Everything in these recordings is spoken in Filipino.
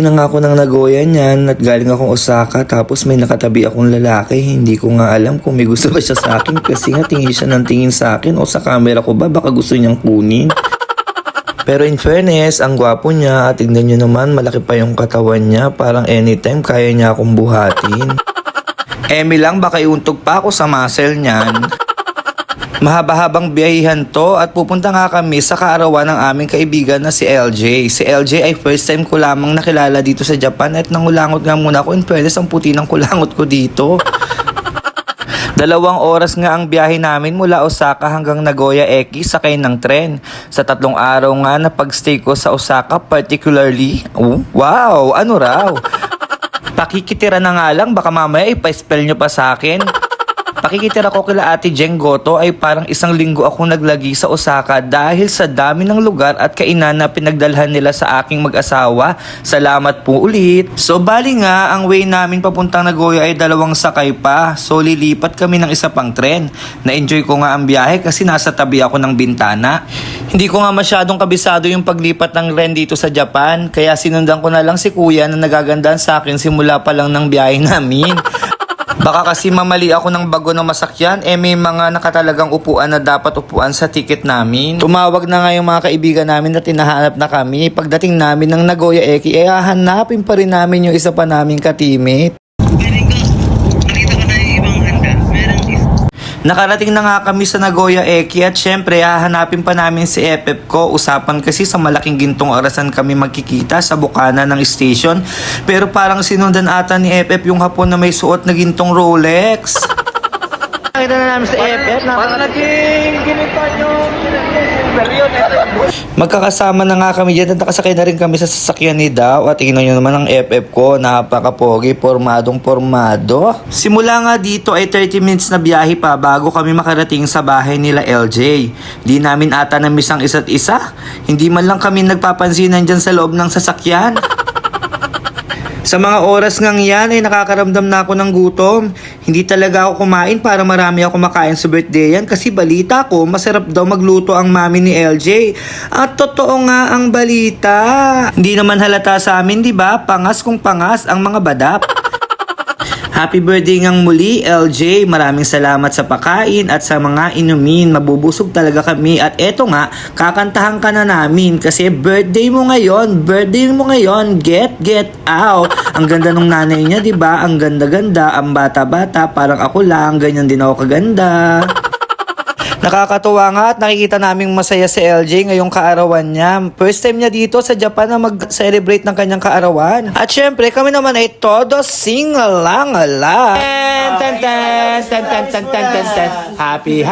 na nga ako ng Nagoya niyan at galing akong Osaka tapos may nakatabi akong lalaki. Hindi ko nga alam kung may gusto ba siya sa akin kasi nga tingin siya ng tingin sa akin o sa camera ko ba baka gusto niyang kunin. Pero in fairness, ang gwapo niya at tignan niyo naman malaki pa yung katawan niya. Parang anytime kaya niya akong buhatin. Emi lang baka iuntog pa ako sa muscle niyan. Mahaba-habang biyahihan to at pupunta nga kami sa kaarawan ng aming kaibigan na si LJ. Si LJ ay first time ko lamang nakilala dito sa Japan at nangulangot nga muna ako. In fairness, ang puti ng kulangot ko dito. 2 oras nga ang biyahe namin mula Osaka hanggang Nagoya Eki sakay ng tren. Sa 3 araw nga na pagstay ko sa Osaka particularly, wow, ano raw? Pakikitira na nga lang, baka mamaya ipa-spell nyo pa sa akin. Pakikitira ko kila Ate Jeng Goto ay parang 1 linggo akong naglagi sa Osaka dahil sa dami ng lugar at kainan na pinagdalhan nila sa aking mag-asawa. Salamat po ulit. So bali nga, ang way namin papuntang Nagoya ay 2 sakay pa. So lilipat kami ng isa pang tren. Na-enjoy ko nga ang biyahe kasi nasa tabi ako ng bintana. Hindi ko nga masyadong kabisado yung paglipat ng tren dito sa Japan. Kaya sinundan ko na lang si kuya na nagagandahan sa akin simula pa lang ng biyahe namin. Baka kasi mamali ako ng bago ng masakyan, may mga nakatalagang upuan na dapat upuan sa ticket namin. Tumawag na nga yung mga kaibigan namin at hinahanap na kami. Pagdating namin ng Nagoya Eki, hahanapin pa rin namin yung isa pa naming ka-teammate. Nakarating na nga kami sa Nagoya Eki at syempre hahanapin pa namin si FF ko. Usapan kasi sa malaking gintong orasan kami magkikita sa bukana ng station. Pero parang sinundan ata ni FF yung hapon na may suot na gintong Rolex. Nakita na namin si FF na parang naging ginitan yung magkakasama na nga kami dyan at nakasakay na rin kami sa sasakyan ni Dao at tingnan nyo naman ang FF ko, napaka-pogi, pormadong pormado. Simula nga dito ay 30 minutes na biyahe pa bago kami makarating sa bahay nila LJ. Di namin ata na-miss ang isa't isa, hindi man lang kami nagpapansinan dyan sa loob ng sasakyan. Sa mga oras ngang yan ay nakakaramdam na ako ng gutom. Hindi talaga ako kumain para marami ako makain sa birthday yan kasi balita ko masarap daw magluto ang mami ni LJ. At totoo nga ang balita. Hindi naman halata sa amin, di ba? Pangas kung pangas ang mga badap. Happy birthday ngang muli, LJ. Maraming salamat sa pakain at sa mga inumin. Mabubusog talaga kami. At eto nga, kakantahan ka na namin kasi birthday mo ngayon. Get out. Ang ganda nung nanay niya, di ba? Ang ganda-ganda, ang bata-bata. Parang ako lang, ganyan din ako kaganda. Nakakatuwa nga at nakikita naming masaya si LJ ngayong kaarawan niya. First time niya dito sa Japan na mag-celebrate ng kanyang kaarawan. At syempre kami naman ay todo sing-alang-ala. Happy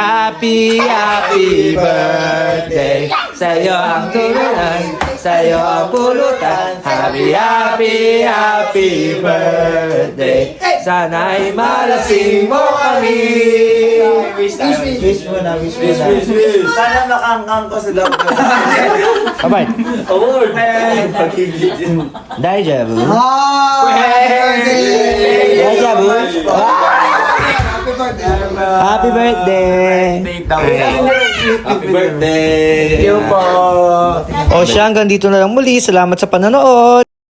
birthday. Sa'yo ang tulunan, sa'yo ang pulutan. Happy birthday. Sana'y malasing mo kami. Wish mo na. Sana nakangkang ko sa love ko. Abay. Award. Daijaboo. Daijaboo. Happy birthday. Happy birthday. Thank you po. O siya, hanggang dito na lang muli. Salamat sa panonood.